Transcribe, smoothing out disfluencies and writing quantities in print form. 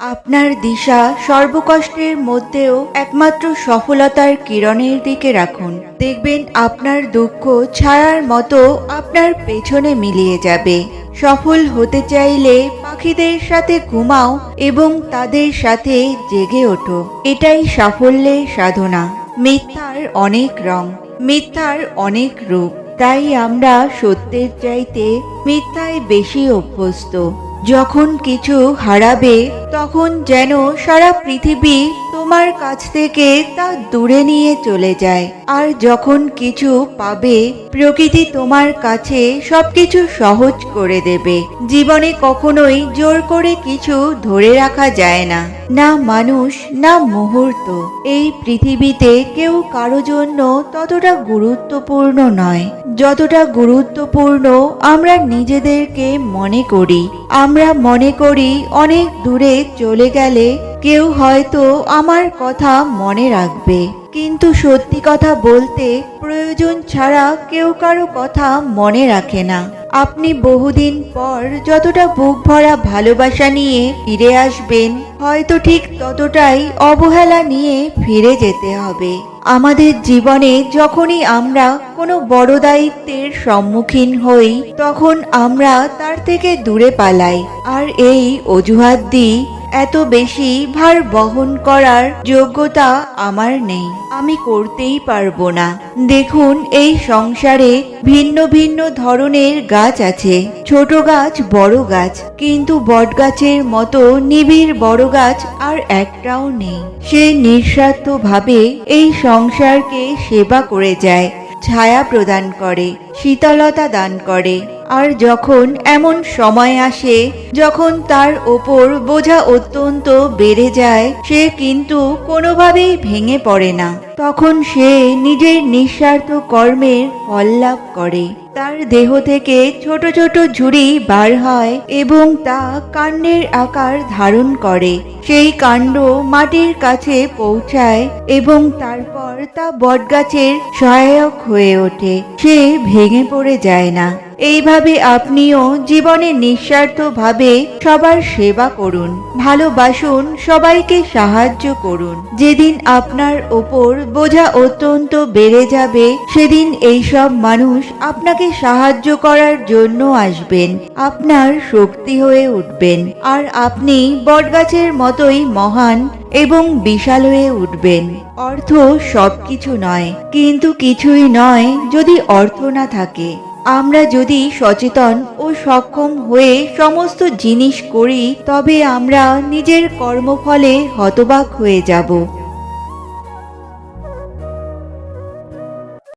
আপনার দিশা সর্বকষ্টের মধ্যেও একমাত্র সফলতার কিরণের দিকে রাখুন। দেখবেন আপনার দুঃখ ছায়ার মতো আপনার পেছনে মিলিয়ে যাবে। সফল হতে চাইলে পাখিদের সাথে ঘুমাও এবং তাদের সাথে জেগে ওঠো। এটাই সাফল্যের সাধনা। মিথ্যার অনেক রং, মিথ্যার অনেক রূপ, তাই আমরা সত্যের চাইতে মিথ্যায় বেশি অভ্যস্ত। যখন কিছু হারাবে তখন যেন সারা পৃথিবী তোমার কাছ থেকে তা দূরে নিয়ে চলে যায়, আর যখন কিছু পাবে প্রকৃতি তোমার কাছে সবকিছু সহজ করে দেবে। জীবনে কখনোই জোর করে কিছু ধরে রাখা যায় না, না মানুষ না মুহূর্ত। এই পৃথিবীতে কেউ কারো জন্য ততটা গুরুত্বপূর্ণ নয় যতটা গুরুত্বপূর্ণ আমরা নিজেদেরকে মনে করি। আমরা মনে করি অনেক দূরে চলে গেলে কেউ হয়তো আমার কথা মনে রাখবে, কিন্তু সত্যি কথা বলতে প্রয়োজন ছাড়া কেউ কারো কথা মনে রাখে না। আপনি বহুদিন পর যতটা বুক ভরা ভালোবাসা নিয়ে ফিরে আসবেন, হয়তো ঠিক ততটাই অবহেলা নিয়ে ফিরে যেতে হবে। আমাদের জীবনে যখনই আমরা কোনো বড় দায়িত্বের সম্মুখীন হই, তখন আমরা তার থেকে দূরে পালাই, আর এই অজুহাত দিই এত বেশি ভার বহন করার যোগ্যতা আমার নেই, আমি করতেই পারবো না। দেখুন, এই সংসারে ভিন্ন ভিন্ন ধরনের গাছ আছে, ছোট গাছ বড় গাছ, কিন্তু বট গাছের মতো নিবিড় বড় গাছ আর একটাও নেই। সে নিঃস্বার্থভাবে এই সংসারকে সেবা করে যায়, ছায়া প্রদান করে, শীতলতা দান করে। আর যখন এমন সময় আসে যখন তার ওপর বোঝা অত্যন্ত বেড়ে যায়, সে কিন্তু কোনোভাবেই ভেঙে পড়ে না। তখন সে নিজের নিঃস্বার্থ কর্মের ফল লাভ করে। তার দেহ থেকে ছোট ছোট ঝুড়ি বার হয় এবং তা কাণ্ডের আকার ধারণ করে। সেই কাণ্ড মাটির কাছে পৌঁছায় এবং তারপর তা বটগাছের সহায়ক হয়ে ওঠে। সে ভেঙে পড়ে যায় না। এইভাবে আপনিও জীবনে নিঃস্বার্থভাবে সবার সেবা করুন, ভালোবাসুন, সবাইকে সাহায্য করুন। যেদিন আপনার ওপর বোঝা অত্যন্ত বেড়ে যাবে, সেদিন এইসব মানুষ আপনাকে সাহায্য করার জন্য আসবেন, আপনার শক্তি হয়ে উঠবেন, আর আপনি বটগাছের মতোই মহান এবং বিশাল হয়ে উঠবেন। অর্থ সবকিছু নয়, কিন্তু কিছুই নয় যদি অর্থ না থাকে। আমরা যদি সচেতন ও সক্ষম হয়ে সমস্ত জিনিস করি, তবে আমরা নিজের কর্মফলে হতবাক হয়ে যাব।